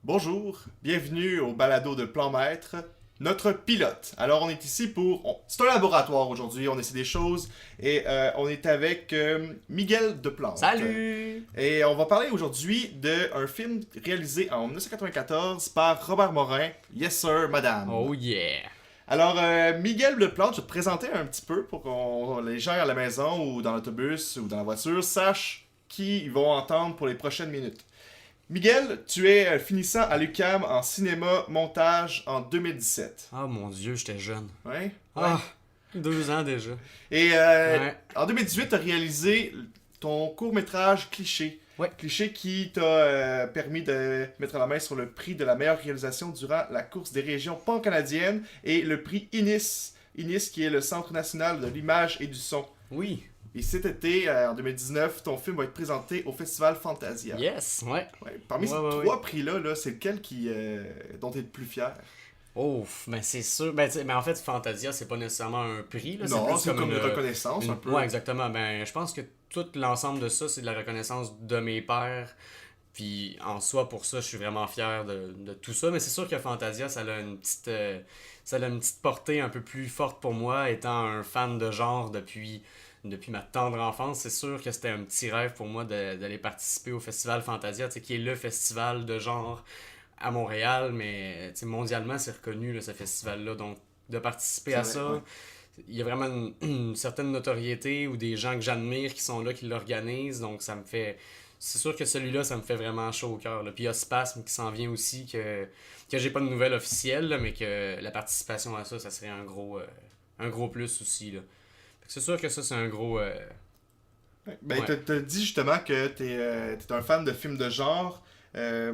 Bonjour, bienvenue au balado de Plan Maître, notre pilote. Alors on est ici c'est un laboratoire aujourd'hui, on essaie des choses et on est avec Miguel Deplante. Salut! Et on va parler aujourd'hui d'un film réalisé en 1994 par Robert Morin, Yes Sir, Madame. Oh yeah! Alors Miguel Deplante, je vais te présenter un petit peu pour que les gens à la maison ou dans l'autobus ou dans la voiture sachent qui ils vont entendre pour les prochaines minutes. Miguel, tu es finissant à l'UQAM en cinéma montage en 2017. Oh mon dieu, j'étais jeune. Ouais? Ouais. Ah, 2 ans déjà. Et Ouais. en 2018, tu as réalisé ton court-métrage Cliché. Ouais. Cliché qui t'a permis de mettre la main sur le prix de la meilleure réalisation durant la course des régions pan-canadiennes et le prix INIS. INIS qui est le Centre national de l'image et du son. Oui. Et cet été, en 2019, ton film va être présenté au Festival Fantasia. Yes, ouais. Ouais. Parmi ces trois prix-là, c'est lequel dont tu es le plus fier? Ouf, ben c'est sûr. Mais en fait, Fantasia, c'est pas nécessairement un prix, là. Non, C'est plus comme une reconnaissance un peu. Ouais, exactement. Ben, je pense que tout l'ensemble de ça, c'est de la reconnaissance de mes pairs. Puis en soi, pour ça, je suis vraiment fier de tout ça. Mais c'est sûr que Fantasia, ça a une petite portée un peu plus forte pour moi, étant un fan de genre depuis ma tendre enfance. C'est sûr que c'était un petit rêve pour moi d'aller participer au Festival Fantasia, qui est le festival de genre à Montréal, mais mondialement, c'est reconnu, là, ce festival-là. Donc, de participer C'est à vrai, ça, ouais. il y a vraiment une certaine notoriété ou des gens que j'admire qui sont là, qui l'organisent. Donc, ça me fait. C'est sûr que celui-là, ça me fait vraiment chaud au cœur. Puis il y a Spasme qui s'en vient aussi, que j'ai pas de nouvelles officielles, là, mais que la participation à ça, ça serait un gros plus aussi. Là. Fait que c'est sûr que ça, c'est un gros. Ouais. Ben, Ouais. t'as dit justement que t'es un fan de films de genre. Euh,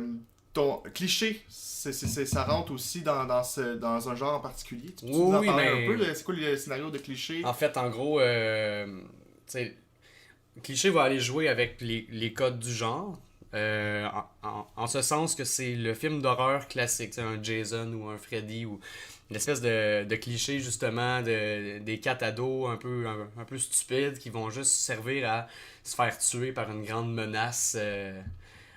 Ton cliché, ça rentre aussi dans un genre en particulier. Tu peux nous Oui, en oui, parler un mais. peu? C'est quoi le scénario de cliché? En fait, en gros, tu sais, Cliché va aller jouer avec les codes du genre. En ce sens que c'est le film d'horreur classique, un Jason ou un Freddy ou l'espèce de cliché justement des quatre ados un peu stupides qui vont juste servir à se faire tuer par une grande menace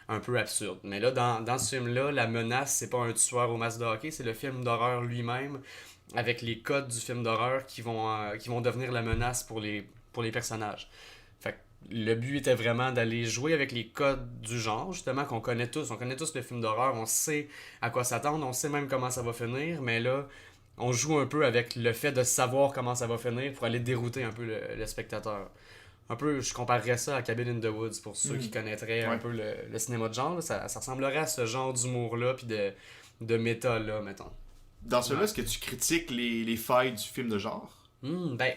un peu absurde. Mais là, dans ce film-là, la menace, c'est pas un tueur au masque de hockey, c'est le film d'horreur lui-même avec les codes du film d'horreur qui vont devenir la menace pour les personnages. Fait que le but était vraiment d'aller jouer avec les codes du genre, justement, qu'on connaît tous. On connaît tous le film d'horreur, on sait à quoi s'attendre, on sait même comment ça va finir, mais là, on joue un peu avec le fait de savoir comment ça va finir pour aller dérouter un peu le spectateur. Un peu, je comparerais ça à Cabin in the Woods pour ceux qui connaîtraient un Ouais. peu le cinéma de genre. Là. Ça ressemblerait à ce genre d'humour-là, puis de méta-là, mettons. Dans cela, Ouais. est-ce que tu critiques les failles du film de genre? Ben,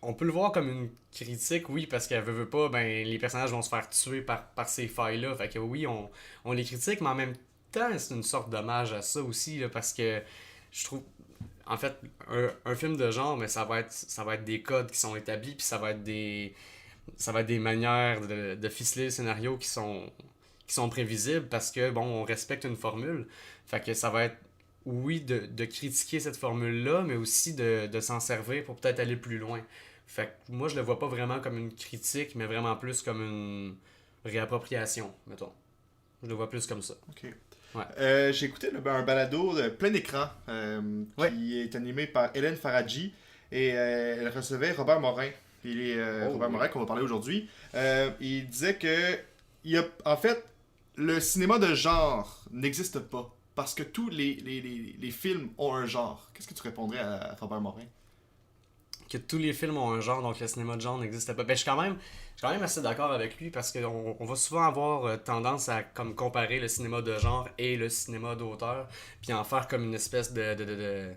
on peut le voir comme une critique, oui, parce qu'elle veut pas, ben, les personnages vont se faire tuer par ces failles-là. Fait que oui, on les critique, mais en même temps, c'est une sorte d'hommage à ça aussi, là, parce que je trouve, en fait, un film de genre, mais ça va être des codes qui sont établis, puis ça va être des manières de ficeler le scénario qui sont prévisibles, parce que, bon, on respecte une formule. Fait que ça va être oui, de critiquer cette formule-là, mais aussi de s'en servir pour peut-être aller plus loin. Fait que moi, je le vois pas vraiment comme une critique, mais vraiment plus comme une réappropriation, mettons. Je le vois plus comme ça. Ok. Ouais. J'ai écouté un balado de plein écran Ouais. qui est animé par Hélène Faradji et elle recevait Robert Morin. Oh, Robert oui. Morin qu'on va parler aujourd'hui. Il disait que en fait, le cinéma de genre n'existe pas parce que tous les films ont un genre. Qu'est-ce que tu répondrais à Robert Morin? Que tous les films ont un genre, donc le cinéma de genre n'existe pas. Ben, je suis quand même assez d'accord avec lui parce qu'on on va souvent avoir tendance à comme comparer le cinéma de genre et le cinéma d'auteur, puis en faire comme une espèce de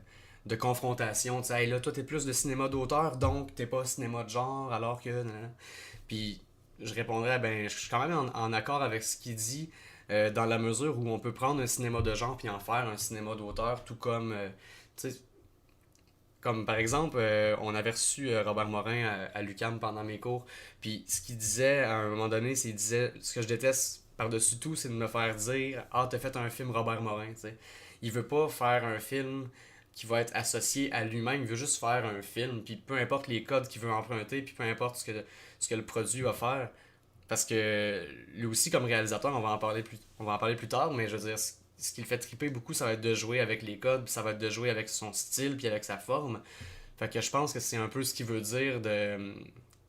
confrontation. Tu sais, hey, là, toi, t'es plus de cinéma d'auteur, donc t'es pas cinéma de genre, alors que. Nanana. Puis je répondrais, ben, je suis quand même en accord avec ce qu'il dit, dans la mesure où on peut prendre un cinéma de genre puis en faire un cinéma d'auteur, tout comme. Tu sais, comme par exemple, on avait reçu Robert Morin à l'UQAM pendant mes cours. Puis ce qu'il disait à un moment donné, c'est qu'il disait ce que je déteste par-dessus tout, c'est de me faire dire ah, t'as fait un film Robert Morin. Tu sais. Il veut pas faire un film qui va être associé à lui-même, il veut juste faire un film. Puis peu importe les codes qu'il veut emprunter, puis peu importe ce que le produit va faire, Parce que lui aussi, comme réalisateur, on va en parler plus tard, mais je veux dire, ce qui le fait triper beaucoup, ça va être de jouer avec les codes, puis ça va être de jouer avec son style, puis avec sa forme. Fait que je pense que c'est un peu ce qu'il veut dire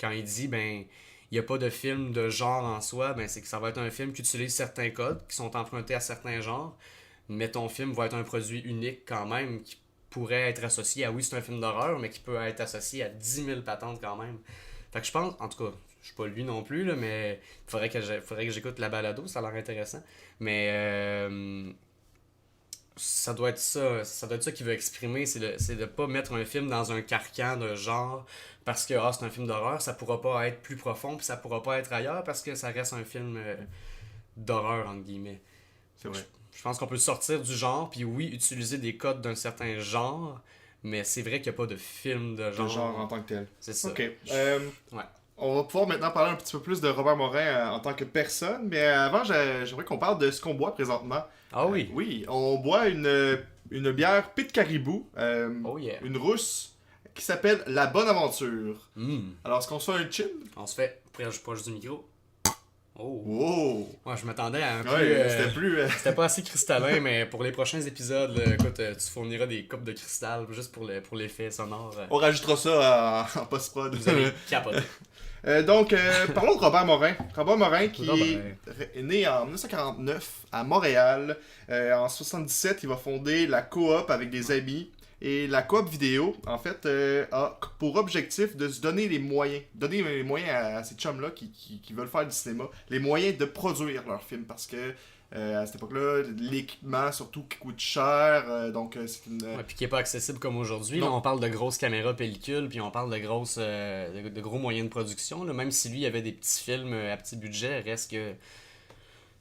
quand il dit, ben, il n'y a pas de film de genre en soi, ben, c'est que ça va être un film qui utilise certains codes qui sont empruntés à certains genres, mais ton film va être un produit unique quand même, qui pourrait être associé à, oui, c'est un film d'horreur, mais qui peut être associé à 10 000 patentes quand même. Fait que je pense, en tout cas, je suis pas lui non plus, là, mais faudrait que j'écoute la balado, ça a l'air intéressant. Mais ça doit être ça qu'il veut exprimer, c'est de pas mettre un film dans un carcan de genre parce que c'est un film d'horreur, ça pourra pas être plus profond, puis ça pourra pas être ailleurs parce que ça reste un film d'horreur, entre guillemets. C'est vrai. Je pense qu'on peut sortir du genre, puis oui, utiliser des codes d'un certain genre, mais c'est vrai qu'il n'y a pas de film de De genre. genre en tant que tel. C'est ça. Ok. Ouais. On va pouvoir maintenant parler un petit peu plus de Robert Morin en tant que personne, mais avant, j'aimerais qu'on parle de ce qu'on boit présentement. Ah oui. Oui, on boit une bière Pit Caribou, Oh yeah. une rousse, qui s'appelle La Bonne Aventure. Mm. Alors, est-ce qu'on se fait un chill? On se fait proche du micro. Oh. Wow! Ouais, je m'attendais à un peu. Ouais, c'était plus... C'était pas assez cristallin, mais pour les prochains épisodes, là, écoute, tu fourniras des coupes de cristal juste pour l'effet sonore. On rajoutera ça en post-prod. Vous allez capoter. Donc, parlons de Robert Morin. Robert Morin qui Robert. est né en 1949 à Montréal. En 77, il va fonder la coop avec des amis. Et la coop vidéo, en fait, a pour objectif de se donner les moyens. Donner les moyens à ces chums-là qui veulent faire du cinéma. Les moyens de produire leurs films. Parce que à cette époque-là, l'équipement surtout qui coûte cher. Donc, c'est une... Ouais, puis qui est pas accessible comme aujourd'hui. Non. Là, on parle de grosses caméras pellicules, puis on parle de grosses, de gros moyens de production. Là. Même si lui il avait des petits films à petit budget, reste que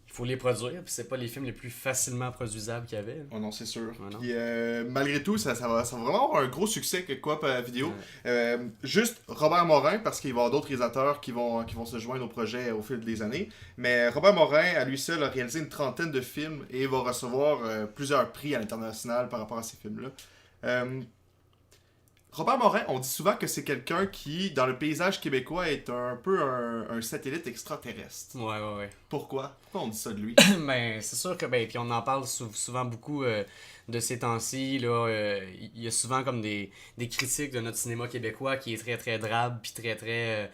il faut les produire, puis c'est pas les films les plus facilement produisables qu'il y avait. Là. Oh non, c'est sûr. Ouais, non. Puis malgré tout, ça va vraiment avoir un gros succès que Coop vidéo. Ouais. Juste Robert Morin, parce qu'il va y avoir d'autres réalisateurs qui vont se joindre au projet au fil des années. Mais Robert Morin, à lui seul, a réalisé une trentaine de films et va recevoir plusieurs prix à l'international par rapport à ces films-là. Robert Morin, on dit souvent que c'est quelqu'un qui, dans le paysage québécois, est un peu un satellite extraterrestre. Ouais. Pourquoi? Pourquoi on dit ça de lui? Ben, c'est sûr que, ben, puis on en parle souvent beaucoup de ces temps-ci, là, il y a souvent comme des critiques de notre cinéma québécois qui est très très drabe, puis très très,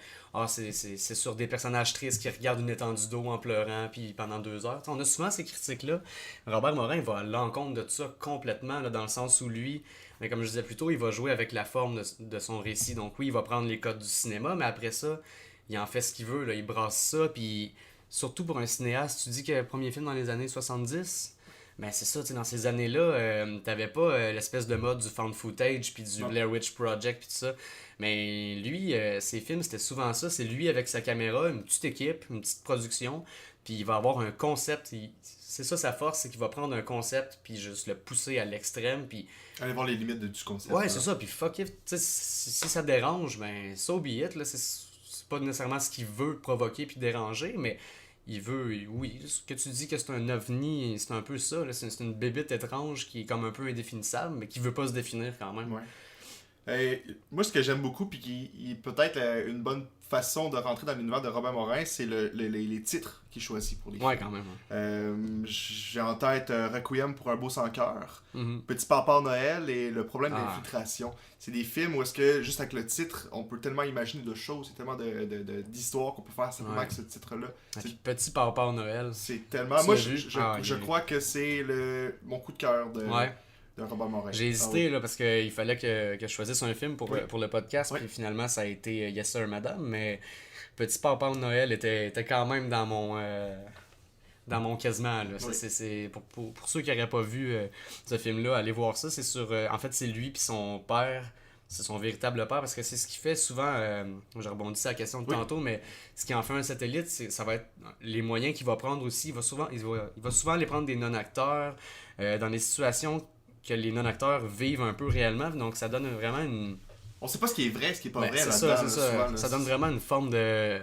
c'est sur des personnages tristes qui regardent une étendue d'eau en pleurant, puis pendant 2 heures. T'sais, on a souvent ces critiques-là. Robert Morin va à l'encontre de tout ça complètement, là, dans le sens où lui, mais comme je disais plus tôt, il va jouer avec la forme de son récit. Donc oui, il va prendre les codes du cinéma, mais après ça, il en fait ce qu'il veut, là, il brasse ça, puis surtout pour un cinéaste, tu dis que le premier film dans les années 70, ben c'est ça, tu sais, dans ces années-là, t'avais pas l'espèce de mode du found footage, puis du Non. Blair Witch Project, puis tout ça. Mais lui, ses films, c'était souvent ça, c'est lui avec sa caméra, une petite équipe, une petite production, puis il va avoir un concept, c'est ça sa force, c'est qu'il va prendre un concept, puis juste le pousser à l'extrême, puis Allez voir les limites du concept. ouais, hein. c'est ça, puis fuck it, tu sais, si ça dérange, ben so be it, là, c'est pas nécessairement ce qu'il veut provoquer puis déranger, mais il veut, oui, ce que tu dis que c'est un ovni, c'est un peu ça, là, c'est une bébite étrange qui est comme un peu indéfinissable, mais qui veut pas se définir quand même. Ouais. Moi, ce que j'aime beaucoup, puis qui est peut-être une bonne façon de rentrer dans l'univers de Robert Morin, c'est les titres qu'il choisit pour les Ouais, films. quand même. Ouais. J'ai en tête Requiem pour un beau sans cœur, Mhm. Petit Papa Noël et Le problème Ah. d'infiltration. C'est des films où est-ce que, juste avec le titre, on peut tellement imaginer de choses, c'est tellement d'histoires qu'on peut faire simplement Ouais. avec ce titre-là. Ah, puis Petit Papa Noël. C'est tellement... Tu Moi, l'as vu? je crois que c'est mon coup de cœur Ouais. de Robert Morin. J'ai hésité là, parce qu'il fallait que je choisisse un film Oui. pour le podcast, Oui. puis finalement ça a été Yes Sir Madame, mais Petit Papa Noël était quand même dans mon quasiment. Là. Oui. C'est pour ceux qui n'auraient pas vu ce film-là, allez voir ça. C'est sur. En fait, c'est lui puis son père. C'est son véritable père parce que c'est ce qu'il fait souvent. J'ai rebondi sur la question de Oui. tantôt, mais ce qui en fait un satellite, ça va être les moyens qu'il va prendre aussi. Il va souvent aller prendre des non-acteurs dans des situations que les non-acteurs vivent un peu réellement. Donc ça donne vraiment une. On sait pas ce qui est vrai, ce qui est pas Ben, vrai c'est là-dedans. ça, là, c'est ça. souvent, là. Ça donne vraiment une forme de.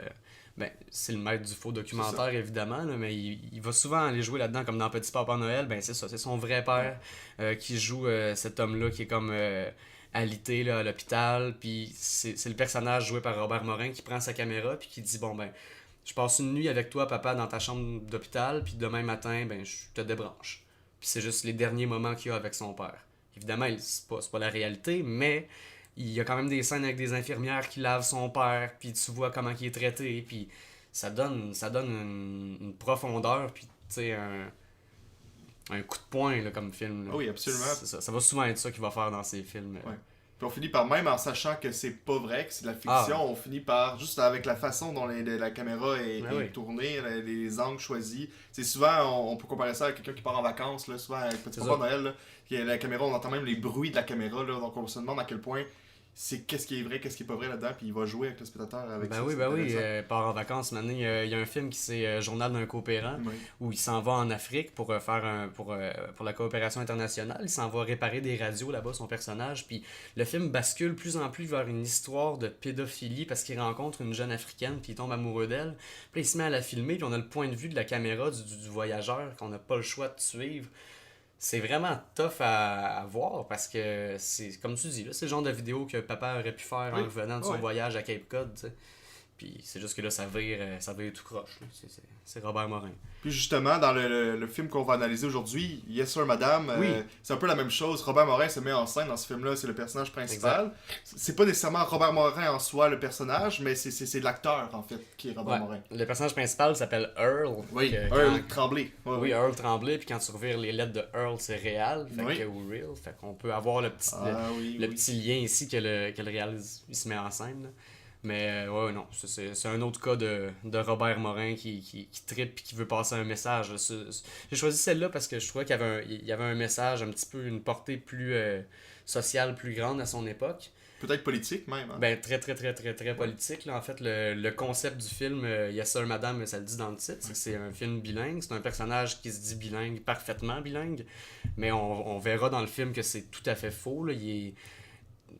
Ben, c'est le maître du faux documentaire, évidemment, là, mais il va souvent aller jouer là-dedans, comme dans Petit Papa Noël. Ben, c'est ça, c'est son vrai père qui joue cet homme-là qui est comme alité là, à l'hôpital. Puis c'est le personnage joué par Robert Morin qui prend sa caméra puis qui dit bon, ben, je passe une nuit avec toi, papa, dans ta chambre d'hôpital, puis demain matin, ben, je te débranche. Puis c'est juste les derniers moments qu'il a avec son père. Évidemment, c'est pas la réalité, mais il y a quand même des scènes avec des infirmières qui lavent son père, puis tu vois comment il est traité, puis ça donne une profondeur, puis tu sais, un coup de poing là, comme film. Là. Ah oui, absolument. Ça va souvent être ça qu'il va faire dans ses films. Ouais. Puis on finit par, même en sachant que c'est pas vrai, que c'est de la fiction, on finit par, juste avec la façon dont la caméra est tournée, les angles choisis. C'est souvent, on peut comparer ça à quelqu'un qui part en vacances, là, souvent avec Petit Papa Noël, là, la caméra, on entend même les bruits de la caméra, là, donc on se demande à quel point c'est qu'est-ce qui est vrai, qu'est-ce qui est pas vrai là-dedans, puis il va jouer avec le spectateur avec ça. Ben oui, part en vacances. Maintenant, il y a un film qui c'est Journal d'un coopérant, où il s'en va en Afrique pour pour la coopération internationale. Il s'en va réparer des radios là-bas, son personnage. Puis le film bascule plus en plus vers une histoire de pédophilie parce qu'il rencontre une jeune africaine, puis il tombe amoureux d'elle. Puis il se met à la filmer, puis on a le point de vue de la caméra du voyageur qu'on n'a pas le choix de suivre. C'est vraiment tough à voir parce que c'est comme tu dis là, c'est le genre de vidéo que papa aurait pu faire en revenant de son voyage à Cape Cod, tu sais. Puis c'est juste que là ça vire tout croche là. C'est Robert Morin. Puis justement dans le film qu'on va analyser aujourd'hui, Yes Sir Madame, c'est un peu la même chose. Robert Morin se met en scène dans ce film-là, c'est le personnage principal. C'est pas nécessairement Robert Morin en soi le personnage, mais c'est l'acteur en fait qui est Robert Morin. Le personnage principal s'appelle Earl. Oui, Earl Tremblay. Oui, Earl Tremblay, puis quand tu revires les lettres de Earl, c'est réel, ou real, fait qu'on peut avoir le petit lien ici que le réal il se met en scène. Là. Mais non, c'est un autre cas de Robert Morin qui trippe et qui veut passer un message. J'ai choisi celle-là parce que je trouvais qu'il y avait un message un petit peu, une portée plus sociale, plus grande à son époque. Peut-être politique même. Hein? Ben, très politique. Là. En fait, le concept du film, Yes Sir Madame, ça le dit dans le titre, c'est un film bilingue. C'est un personnage qui se dit bilingue, parfaitement bilingue. Mais on verra dans le film que c'est tout à fait faux. Là.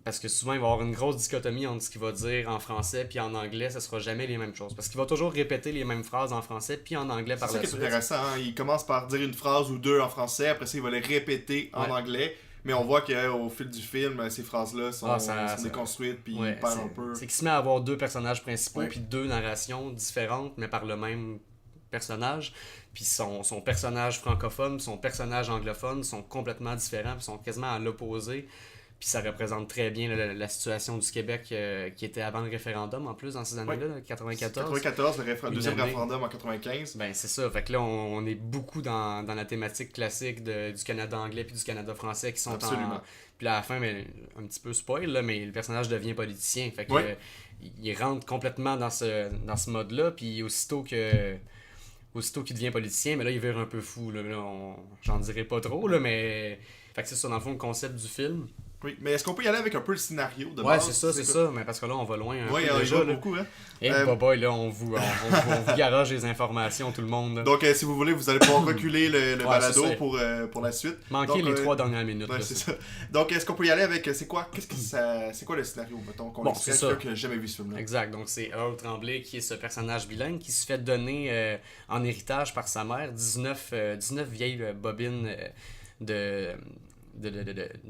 Parce que souvent, il va y avoir une grosse dichotomie entre ce qu'il va dire en français puis en anglais, ça sera jamais les mêmes choses. Parce qu'il va toujours répéter les mêmes phrases en français puis en anglais par la suite. C'est ça qui est intéressant. Hein? Il commence par dire une phrase ou deux en français, après ça, il va les répéter en anglais. Mais on voit qu'au fil du film, ces phrases-là sont déconstruites puis il perd un peu. C'est qu'il se met à avoir deux personnages principaux puis deux narrations différentes, mais par le même personnage. Puis son personnage francophone, son personnage anglophone sont complètement différents puis sont quasiment à l'opposé. Puis ça représente très bien la situation du Québec qui était avant le référendum en plus dans ces années-là, 94. 94, le deuxième référendum en 95. Ben c'est ça, fait que là on est beaucoup dans la thématique classique du Canada anglais puis du Canada français qui sont Absolument. Puis là, à la fin, ben, un petit peu spoil, là, mais le personnage devient politicien. Fait que il rentre complètement dans ce mode-là, puis aussitôt qu'il devient politicien, mais là il vire un peu fou. Là, j'en dirai pas trop, là, mais... Fait que c'est ça, dans le fond, le concept du film. Oui, mais est-ce qu'on peut y aller avec un peu le scénario de base? Ouais, c'est ça, mais parce que là, on va loin. Oui, il y a beaucoup, hein. Et boy, là, on vous garage les informations, tout le monde. Là. Donc, si vous voulez, vous allez pouvoir reculer le balado pour la suite. Manquez les 3 dernières minutes. Ouais, c'est ça. Donc, est-ce qu'on peut y aller avec, c'est quoi le scénario, mettons, qu'on explique à quelqu'un qui n'a jamais vu ce film-là? Exact, donc c'est Earl Tremblay qui est ce personnage bilingue qui se fait donner en héritage par sa mère 19 vieilles bobines de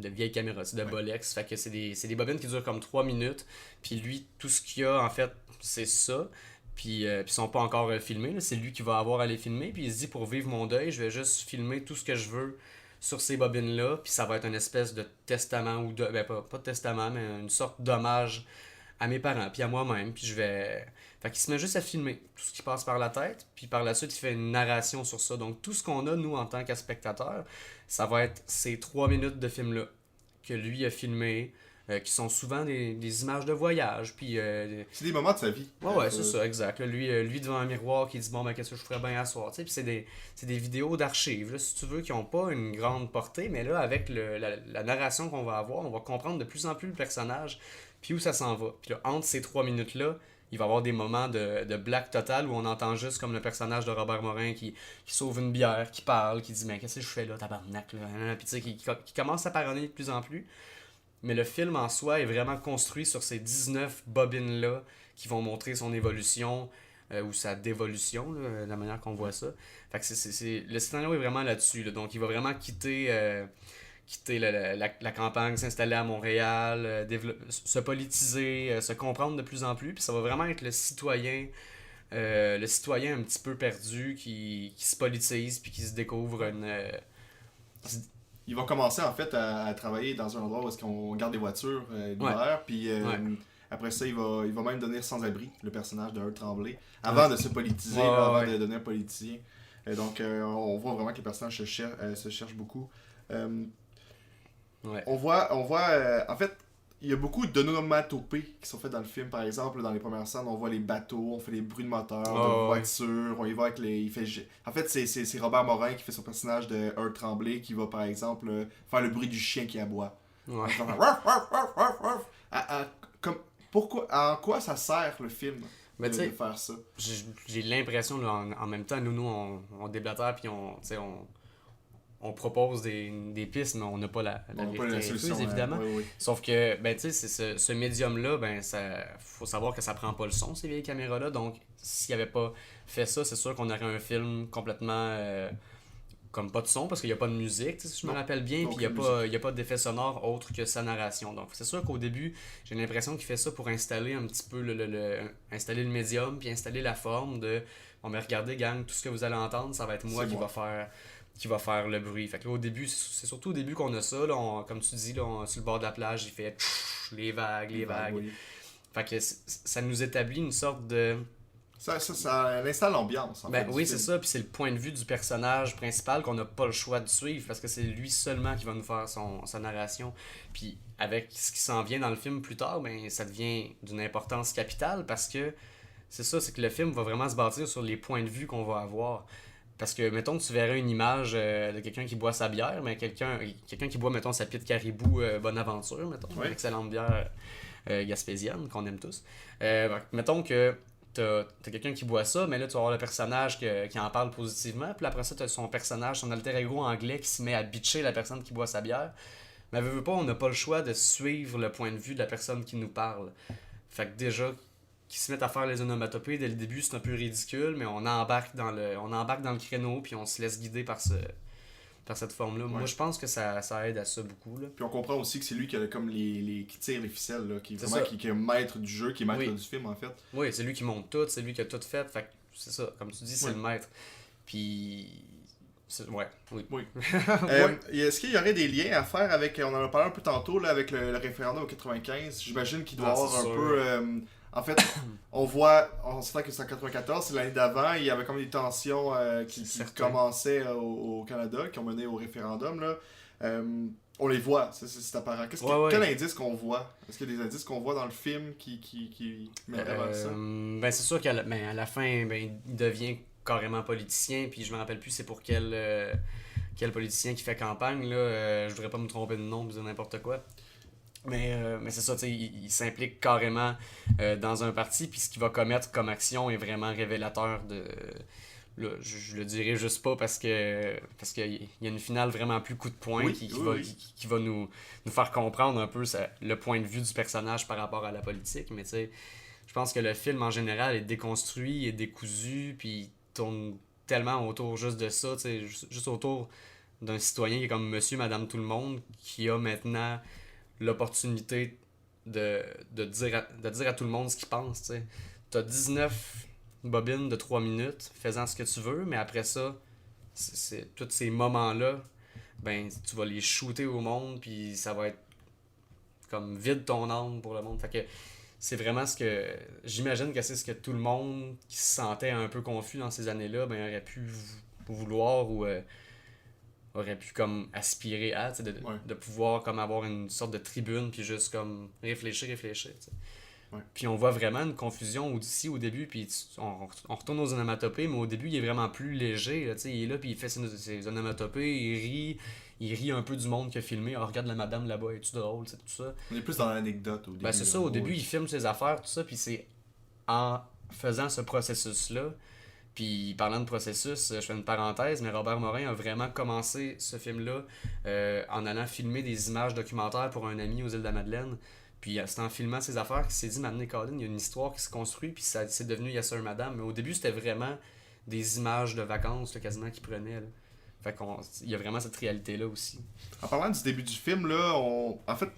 vieilles caméras, de Bolex. Fait que c'est des bobines qui durent comme 3 minutes. Puis lui, tout ce qu'il a, en fait, c'est ça. Puis ils sont pas encore filmés. Là. C'est lui qui va avoir à les filmer. Puis il se dit, pour vivre mon deuil, je vais juste filmer tout ce que je veux sur ces bobines-là. Puis ça va être une espèce de testament, ou pas de testament, mais une sorte d'hommage à mes parents, puis à moi-même. Puis je vais... Fait qu'il se met juste à filmer tout ce qui passe par la tête, puis par la suite, il fait une narration sur ça. Donc, tout ce qu'on a, nous, en tant que spectateurs, ça va être ces 3 minutes de film-là que lui a filmé, qui sont souvent des images de voyage, puis... c'est des moments de sa vie. Ouais, c'est ça, exact. Là, lui devant un miroir, qui dit « Bon, ben, qu'est-ce que je ferais bien à soir? » Puis c'est des vidéos d'archives, là, si tu veux, qui n'ont pas une grande portée, mais là, avec la narration qu'on va avoir, on va comprendre de plus en plus le personnage, puis où ça s'en va. Puis là, entre ces 3 minutes-là, il va y avoir des moments de blague totale où on entend juste comme le personnage de Robert Morin qui sauve une bière, qui parle, qui dit « Mais qu'est-ce que je fais là, tabarnak? » Puis tu sais, qui commence à parler de plus en plus. Mais le film en soi est vraiment construit sur ces 19 bobines-là qui vont montrer son évolution ou sa dévolution, là, la manière qu'on voit ça. Fait que le scénario est vraiment là-dessus. Là. Donc il va vraiment quitter la campagne, s'installer à Montréal, se politiser, se comprendre de plus en plus. Puis ça va vraiment être le citoyen le citoyen un petit peu perdu qui se politise puis qui se découvre Il va commencer en fait à travailler dans un endroit où est-ce qu'on garde des voitures Ouais. l'hiver, puis Ouais. après ça, il va même devenir sans-abri, le personnage de Earl Tremblay, avant de se politiser, Ouais, là, avant ouais. de devenir politicien. Donc, on voit vraiment que le personnage se cherche beaucoup. Euh, Ouais. on voit en fait, il y a beaucoup d'onomatopées qui sont faites dans le film. Par exemple, dans les premières scènes, on voit les bateaux, on fait les bruits de moteur, de Ouais. voitures, on y va avec les... En fait, c'est Robert Morin qui fait son personnage de Earl Tremblay qui va, par exemple, faire le bruit du chien qui aboie. Ouais. Donc, on fait Ruff, ruff, ruff, ruff, ruff. En quoi ça sert le film Mais tu de sais, faire ça? j'ai l'impression, là, en même temps, nous on déblatère puis tu sais, on propose des pistes, mais on n'a pas la On n'a pas vérité la infuse, solution. évidemment. Oui, oui. Sauf que, ben, tu sais, ce médium-là, ben, faut savoir que ça prend pas le son, ces vieilles caméras-là. Donc, s'il avait pas fait ça, c'est sûr qu'on aurait un film complètement comme pas de son, parce qu'il n'y a pas de musique, tu sais, si je me Non, rappelle bien, puis il n'y a, aucune il y a pas d'effet sonore autre que sa narration. Donc, c'est sûr qu'au début, j'ai l'impression qu'il fait ça pour installer un petit peu installer le médium, puis installer la forme de bon, mais regardez, gang, tout ce que vous allez entendre, ça va être moi C'est moi. qui va faire le bruit. Fait que là, au début, c'est surtout au début qu'on a ça, là, comme tu dis, là, sur le bord de la plage, il fait les vagues, les vagues. Oui. Fait que ça nous établit une sorte de. Ça installe l'ambiance, en fait, Ben du oui, film. c'est ça, puis c'est le point de vue du personnage principal qu'on n'a pas le choix de suivre parce que c'est lui seulement qui va nous faire sa narration. Puis avec ce qui s'en vient dans le film plus tard, ben ça devient d'une importance capitale parce que c'est ça, c'est que le film va vraiment se bâtir sur les points de vue qu'on va avoir. Parce que, mettons, tu verrais une image de quelqu'un qui boit sa bière, mais quelqu'un qui boit, mettons, sa pite caribou Bonaventure, mettons, Ouais. une excellente bière gaspésienne qu'on aime tous. Mettons que t'as quelqu'un qui boit ça, mais là, tu vas avoir le personnage qui en parle positivement, puis après ça, t'as son personnage, son alter ego anglais qui se met à bitcher la personne qui boit sa bière. Mais veut pas, on n'a pas le choix de suivre le point de vue de la personne qui nous parle. Fait que déjà, qui se mettent à faire les onomatopées dès le début, c'est un peu ridicule, mais on embarque dans le créneau, puis on se laisse guider par cette forme-là. Ouais. Moi, je pense que ça aide à ça beaucoup. Là. Puis on comprend aussi que c'est lui qui a comme qui tire les ficelles, là, qui est C'est vraiment ça. qui est maître du jeu, qui est maître Oui. du film, en fait. Oui, c'est lui qui monte tout, c'est lui qui a tout fait. Fait que c'est ça, comme tu dis, c'est Oui. le maître. Puis. Ouais, oui. Oui. Ouais. Est-ce qu'il y aurait des liens à faire avec, on en a parlé un peu tantôt, là, avec le référendum au 95? J'imagine qu'il doit Ah, avoir c'est un sûr. peu... en fait, on sait que c'est en 94, c'est l'année d'avant, il y avait comme des tensions qui Certain. commençaient au Canada, qui ont mené au référendum, là. On les voit, c'est apparent. Ouais. Quel indice qu'on voit? Est-ce qu'il y a des indices qu'on voit dans le film qui mèneraient vers ça? Ben c'est sûr à la fin, ben, il devient carrément politicien, puis je me rappelle plus c'est pour quel politicien qui fait campagne, là. Je voudrais pas me tromper de nom, dire n'importe quoi. Mais c'est ça, tu sais, il s'implique carrément dans un parti, puis ce qu'il va commettre comme action est vraiment révélateur de. Là, je le dirais juste pas parce qu'il y a une finale vraiment plus coup de poing Oui, qui oui, va, oui. qui va nous faire comprendre un peu le point de vue du personnage par rapport à la politique. Mais tu sais, je pense que le film en général est déconstruit, est décousu, puis il tourne tellement autour juste de ça, tu sais, juste autour d'un citoyen qui est comme monsieur, madame, tout le monde, qui a maintenant l'opportunité de dire à tout le monde ce qu'il pense, tu sais. T'as 19 bobines de 3 minutes, faisant ce que tu veux, mais après ça, tous ces moments-là, ben, tu vas les shooter au monde, puis ça va être comme vide ton âme pour le monde. Fait que c'est vraiment ce que. J'imagine que c'est ce que tout le monde qui se sentait un peu confus dans ces années-là, ben, aurait pu vouloir ou aurait pu comme aspirer à, tu sais, Ouais. de pouvoir comme avoir une sorte de tribune, puis juste comme réfléchir, tu sais. Ouais. Puis on voit vraiment une confusion aussi au début, puis on retourne aux onomatopées, mais au début, il est vraiment plus léger. Là, tu sais, il est là, puis il fait ses onomatopées, il rit un peu du monde qu'il a filmé. Ah, regarde la madame là-bas, est-tu drôle, tu sais, tout ça. On est plus dans l'anecdote au début. Ben, c'est ça, là. au début, Oui. il filme ses affaires, tout ça, puis c'est en faisant ce processus-là. Puis parlant de processus, je fais une parenthèse, mais Robert Morin a vraiment commencé ce film-là en allant filmer des images documentaires pour un ami aux îles de la Madeleine. Puis c'est en filmant ses affaires qu'il s'est dit, m'amener Colin, il y a une histoire qui se construit, puis c'est devenu Yes Sir Madame. Mais au début, c'était vraiment des images de vacances là, quasiment qu'il prenait. Là. Fait qu'il y a vraiment cette réalité-là aussi. En parlant du début du film, là, en fait,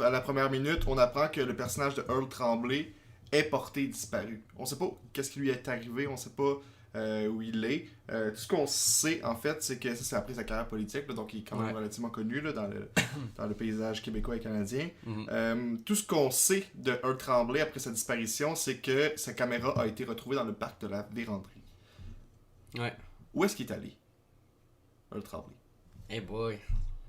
à la première minute, on apprend que le personnage de Earl Tremblay est porté disparu. On sait pas qu'est-ce qui lui est arrivé, on sait pas où il est. Tout ce qu'on sait, en fait, c'est que ça, c'est après sa carrière politique, là, donc il est quand même relativement connu là, dans le paysage québécois et canadien. Tout ce qu'on sait de Earl Tremblay après sa disparition, c'est que sa caméra a été retrouvée dans le parc de la Vérandrie. Ouais. Où est-ce qu'il est allé, Earl Tremblay? Hey boy.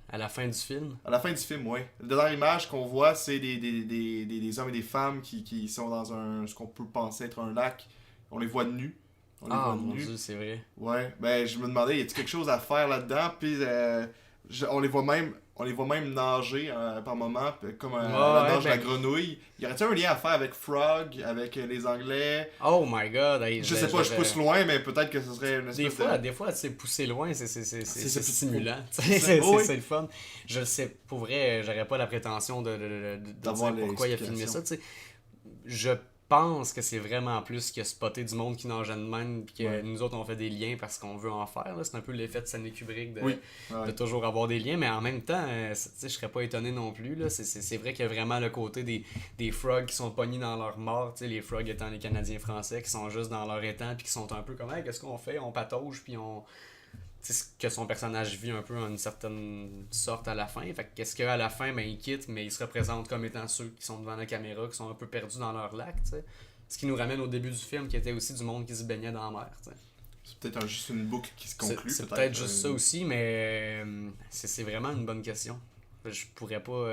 À la fin du film. À la fin du film, oui. Dans l'image qu'on voit, c'est des hommes et des femmes qui sont dans ce qu'on peut penser être un lac. On les voit nus. Mon Dieu, c'est vrai. Ouais, ben je me demandais, y a-t-il quelque chose à faire là-dedans? Puis on les voit même nager par moment, comme la nage de la grenouille. Y aurait-il un lien à faire avec Frog, avec les Anglais? Oh my god! Hey, je sais pas, je pousse loin, mais peut-être que ce serait une espèce Des fois, tu sais, pousser loin, c'est stimulant. C'est le fun. Je sais, pour vrai, j'aurais pas la prétention de d'avoir dire pourquoi il a filmé ça, tu sais. Je pense que c'est vraiment plus que spotter du monde qui nage de même puis que nous autres on fait des liens parce qu'on veut en faire là. C'est un peu l'effet de Stanley Kubrick de toujours avoir des liens, mais en même temps je serais pas étonné non plus là. C'est vrai qu'il y a vraiment le côté des frogs qui sont pognés dans leur mort, les frogs étant les Canadiens français qui sont juste dans leur étang puis qui sont un peu comme hey, qu'est-ce qu'on fait, on patauge puis on ce que son personnage vit un peu en une certaine sorte à la fin. Fait qu'est-ce qu'à la fin, il quitte, mais il se représente comme étant ceux qui sont devant la caméra, qui sont un peu perdus dans leur lac, t'sais. Ce qui nous ramène au début du film, qui était aussi du monde qui se baignait dans la mer, t'sais. C'est peut-être juste une boucle qui se conclut. C'est peut-être juste ça aussi, mais c'est vraiment une bonne question. Je pourrais pas,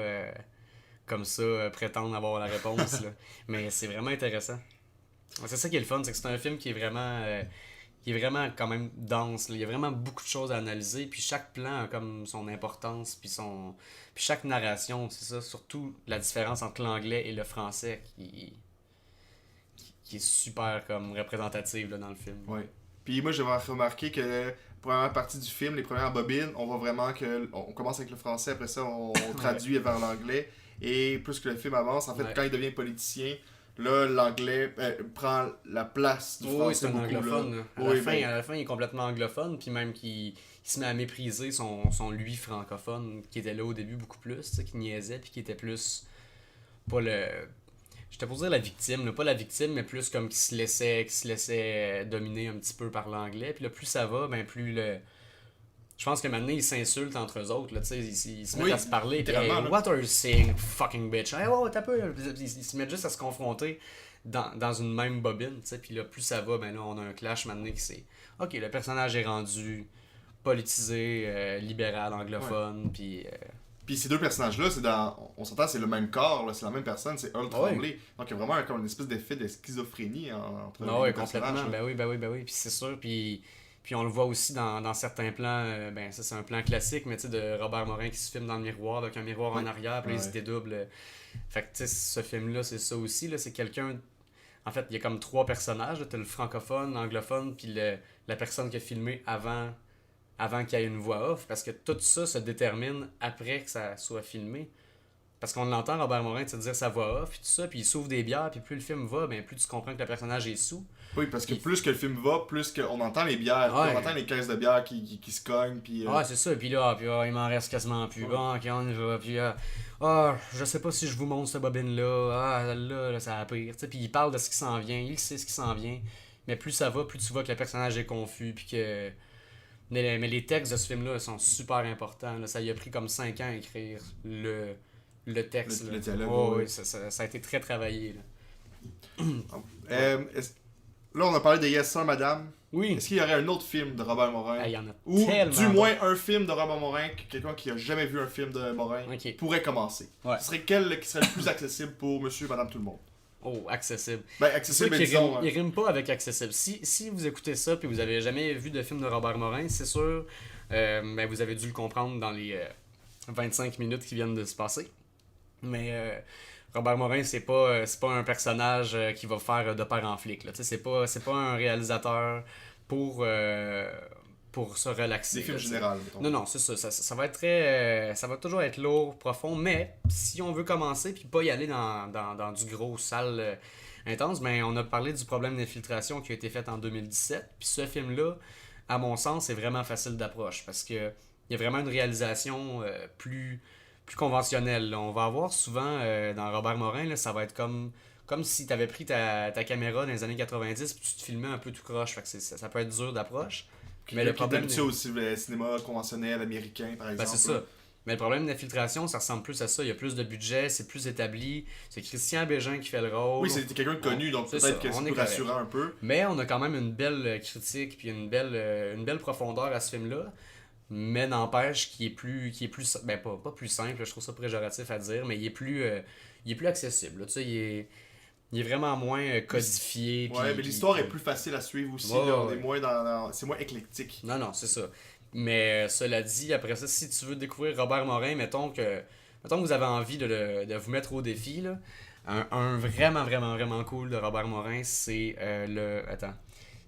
comme ça, prétendre avoir la réponse, là. Mais c'est vraiment intéressant. C'est ça qui est le fun, c'est que c'est un film qui est vraiment quand même dense. Là. Il y a vraiment beaucoup de choses à analyser. Puis chaque plan a comme son importance. Puis chaque narration, c'est ça. Surtout la différence entre l'anglais et le français qui est super comme représentative là, dans le film. Ouais. Puis moi, j'ai remarqué que la première partie du film, les premières bobines, on voit vraiment que on commence avec le français, après ça, on traduit vers l'anglais. Et plus que le film avance, en fait, quand il devient politicien, là, l'anglais prend la place du français. Oui, c'est un anglophone. À la fin, il est complètement anglophone, puis même qu'il se met à mépriser son lui francophone, qui était là au début beaucoup plus, qui niaisait, puis qui était plus pas le... J'étais pour dire la victime, là, pas la victime, mais plus comme qui se laissait dominer un petit peu par l'anglais. Puis là, plus ça va, ben plus le... Je pense que maintenant, ils s'insultent entre eux autres, là, tu sais, ils se mettent à se parler, puis hey, what are you saying, fucking bitch? Hey, oh, t'as peu... Ils se mettent juste à se confronter dans une même bobine, tu sais, puis là, plus ça va, ben là, on a un clash maintenant qui c'est... Ok, le personnage est rendu politisé, libéral, anglophone, puis... Puis ces deux personnages-là, on s'entend, c'est le même corps, là, c'est la même personne, c'est Earl Tremblay. Donc il y a vraiment comme une espèce d'effet de schizophrénie entre les deux personnages. Complètement, ben oui, puis c'est sûr, puis on le voit aussi dans certains plans, ben ça c'est un plan classique, mais tu sais, de Robert Morin qui se filme dans le miroir, avec un miroir en arrière, puis il se dédouble. Fait que tu sais, ce film-là, c'est ça aussi, là, c'est quelqu'un... En fait, il y a comme trois personnages, t'as le francophone, l'anglophone, puis la personne qui a filmé avant qu'il y ait une voix off, parce que tout ça se détermine après que ça soit filmé. Parce qu'on l'entend, Robert Morin, te dire sa voix off, puis tout ça, puis il s'ouvre des bières, puis plus le film va, ben plus tu comprends que le personnage est sous. Oui, parce que plus que le film va, plus qu'on entend les bières, on entend les caisses de bière qui se cognent, puis... Ouais, c'est ça, puis là, il m'en reste quasiment plus. Bon, ok, on y va, puis je sais pas si je vous montre cette bobine-là, là, ça va pire, tu sais, puis il parle de ce qui s'en vient, il sait ce qui s'en vient, mais plus ça va, plus tu vois que le personnage est confus, puis que... Mais les textes de ce film-là sont super importants. Là. Ça y a pris comme 5 ans à écrire le texte. Le dialogue. Oui, ça a été très travaillé. Là, là on a parlé de Yes Sir Madame. Oui. Est-ce qu'il y aurait un autre film de Robert Morin? Il y en a ou tellement. Du moins un film de Robert Morin, que quelqu'un qui a jamais vu un film de Morin pourrait commencer. Ouais. Ce serait quel qui serait le plus accessible pour monsieur et madame tout le monde? Oh, accessible. Ben, accessible, disons... Il rime pas avec accessible. Si vous écoutez ça puis vous avez jamais vu de film de Robert Morin, c'est sûr, ben vous avez dû le comprendre dans les 25 minutes qui viennent de se passer. Mais Robert Morin, c'est pas un personnage qui va faire de père en flic. Là. C'est pas un réalisateur pour se relaxer. Des films généraux. Non, c'est ça. Ça va être très... ça va toujours être lourd, profond, mais si on veut commencer puis pas y aller dans du gros sale intense, ben on a parlé du problème d'infiltration qui a été fait en 2017. Puis ce film-là, à mon sens, c'est vraiment facile d'approche parce que il y a vraiment une réalisation plus conventionnelle. Là. On va avoir souvent, dans Robert Morin, là, ça va être comme comme si t'avais pris ta caméra dans les années 90 puis tu te filmais un peu tout croche. Fait que ça peut être dur d'approche. Mais le problème... D'habitude aussi, le cinéma conventionnel américain, par exemple. Ben, c'est ça. Mais le problème d'infiltration, ça ressemble plus à ça. Il y a plus de budget, c'est plus établi. C'est Christian Bégin qui fait le rôle. Oui, c'est quelqu'un de connu, donc peut-être que c'est plus rassurant un peu. Mais on a quand même une belle critique puis une belle profondeur à ce film-là. Mais n'empêche qu'il est plus ben pas plus simple, je trouve ça péjoratif à dire, mais il est plus accessible. Tu sais, il est vraiment moins codifié. Ouais, mais l'histoire est plus facile à suivre aussi. Ouais, là, on ouais. est moins c'est moins éclectique. Non, c'est ça. Mais cela dit, après ça, si tu veux découvrir Robert Morin, mettons que vous avez envie de vous mettre au défi, là, un vraiment, vraiment, vraiment cool de Robert Morin, c'est Attends.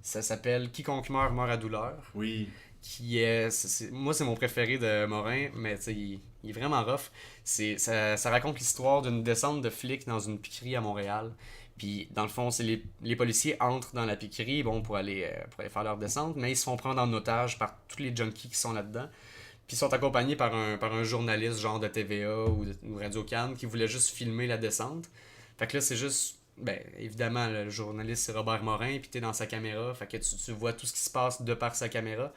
Ça s'appelle Quiconque meurt à douleur. Oui. Qui est, moi, c'est mon préféré de Morin, mais tu sais, il est vraiment rough. Ça raconte l'histoire d'une descente de flics dans une piquerie à Montréal. Puis, dans le fond, c'est les policiers entrent dans la piquerie pour aller faire leur descente, mais ils se font prendre en otage par tous les junkies qui sont là-dedans. Puis, ils sont accompagnés par un journaliste genre de TVA ou Radio-Can qui voulait juste filmer la descente. Fait que là, c'est juste... Ben, évidemment, le journaliste, c'est Robert Morin, puis t'es dans sa caméra, fait que tu vois tout ce qui se passe de par sa caméra.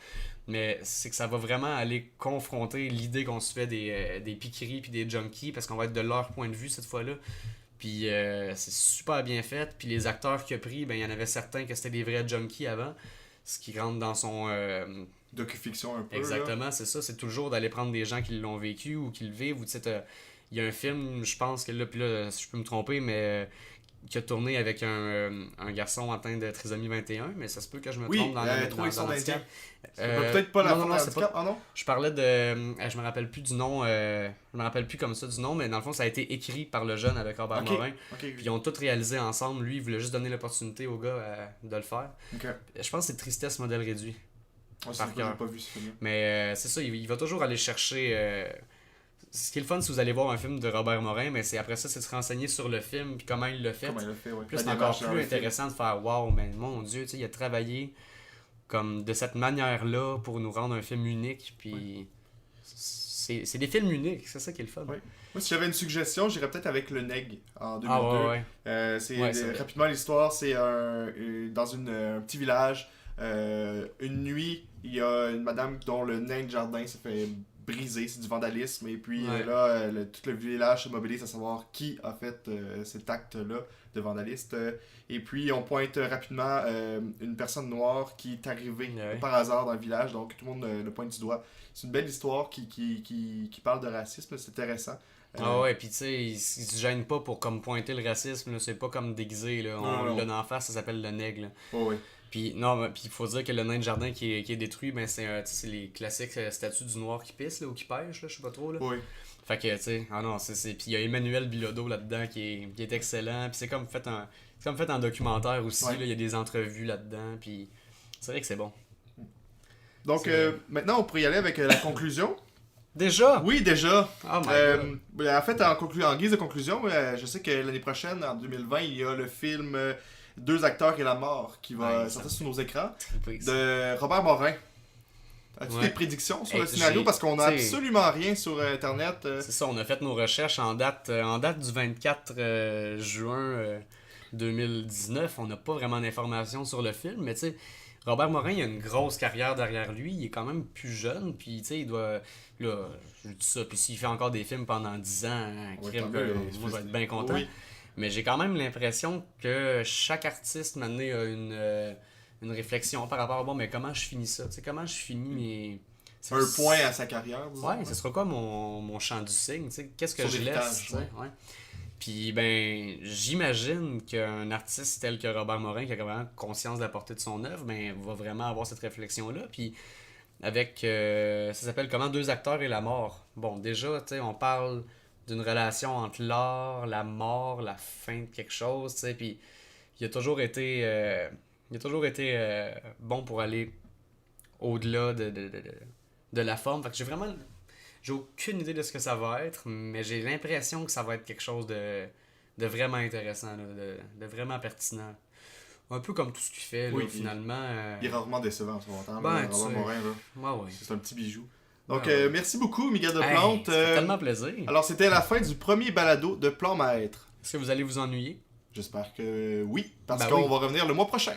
Mais c'est que ça va vraiment aller confronter l'idée qu'on se fait des piqueries puis des junkies, parce qu'on va être de leur point de vue cette fois-là. Puis c'est super bien fait. Puis les acteurs qu'il a pris, ben il y en avait certains que c'était des vrais junkies avant. Ce qui rentre dans son... docu-fiction un peu. Exactement, c'est ça. C'est toujours d'aller prendre des gens qui l'ont vécu ou qui le vivent. Ou tu sais, il y a un film, je pense que là, puis là, si je peux me tromper, mais... qui a tourné avec un garçon atteint de trisomie 21, mais ça se peut que je me trompe dans l'handicap. Peut-être pas la forme de handicap, ah non? Je parlais de... je me rappelle plus du nom, je me rappelle plus comme ça du nom, mais dans le fond, ça a été écrit par le jeune avec Robert Morin. Puis ils ont tout réalisé ensemble. Lui, il voulait juste donner l'opportunité au gars de le faire. Je pense que c'est Tristesse modèle réduit. Par cœur. J'ai pas vu ce film. Mais c'est ça, il va toujours aller chercher... Ce qui est le fun si vous allez voir un film de Robert Morin, mais c'est après ça, c'est se renseigner sur le film puis comment il l'a fait. Ouais. Puis c'est encore plus intéressant de faire wow, mais mon Dieu, il a travaillé comme de cette manière-là pour nous rendre un film unique. Puis c'est des films uniques, c'est ça qui est le fun. Ouais. Moi, si j'avais une suggestion, j'irais peut-être avec Le Neg en 2002. Rapidement, l'histoire, c'est dans un petit village. Une nuit, il y a une madame dont le nain de jardin s'est fait brisé, c'est du vandalisme, et puis là, tout le village se mobilise à savoir qui a fait cet acte-là de vandaliste, et puis on pointe rapidement une personne noire qui est arrivée par hasard dans le village, donc tout le monde le pointe du doigt. C'est une belle histoire qui parle de racisme, c'est intéressant. Puis tu sais, il se gêne pas pour comme pointer le racisme, là, c'est pas comme déguisé, là. On l'a en face, ça s'appelle le nègre. Puis il faut dire que le nain de jardin qui est détruit, ben c'est les classiques statues du noir qui pisse là, ou qui pêche, là, je sais pas trop. Là. Fait que, tu sais, puis il y a Emmanuel Bilodeau là-dedans qui est excellent. Puis c'est comme fait en documentaire aussi, il y a des entrevues là-dedans. Puis c'est vrai que c'est bon. Donc maintenant, on pourrait y aller avec la conclusion. Déjà? Oui, déjà. Oh my God. En fait, en guise de conclusion, je sais que l'année prochaine, en 2020, il y a le film... Deux acteurs et la mort qui va sortir sur nos écrans de Robert Morin. As-tu des prédictions sur le scénario? Parce qu'on n'a absolument rien sur Internet. C'est ça, on a fait nos recherches en date du 24 juin 2019. On n'a pas vraiment d'informations sur le film, mais tu sais, Robert Morin, il a une grosse carrière derrière lui. Il est quand même plus jeune, puis tu sais, il doit... Là, je dis ça, puis s'il fait encore des films pendant 10 ans, moi je vais être bien content. Oui. Mais j'ai quand même l'impression que chaque artiste maintenant a une réflexion par rapport à mais comment je finis ça? Tu sais, comment je finis mes... Un point à sa carrière. Ouais, ce sera quoi mon champ du signe? Tu sais, qu'est-ce que je laisse? Ouais. Puis ben, j'imagine qu'un artiste tel que Robert Morin, qui a vraiment conscience de la portée de son œuvre, ben, va vraiment avoir cette réflexion-là. Puis avec, ça s'appelle comment deux acteurs et la mort. Bon, déjà, tu sais, on parle d'une relation entre l'art, la mort, la fin de quelque chose, tu sais, puis il a toujours été bon pour aller au-delà de la forme. Fait que j'ai aucune idée de ce que ça va être, mais j'ai l'impression que ça va être quelque chose de vraiment intéressant, là, de vraiment pertinent. Un peu comme tout ce qu'il fait, là, finalement. Il est rarement décevant en ce moment. Robert Morin, là. Ouais. C'est un petit bijou. Donc, merci beaucoup, Miguel Deplante. C'était tellement plaisir. Alors, c'était la fin du premier balado de Plan Maître. Est-ce que vous allez vous ennuyer? J'espère que oui, parce Ben qu'on oui. va revenir le mois prochain.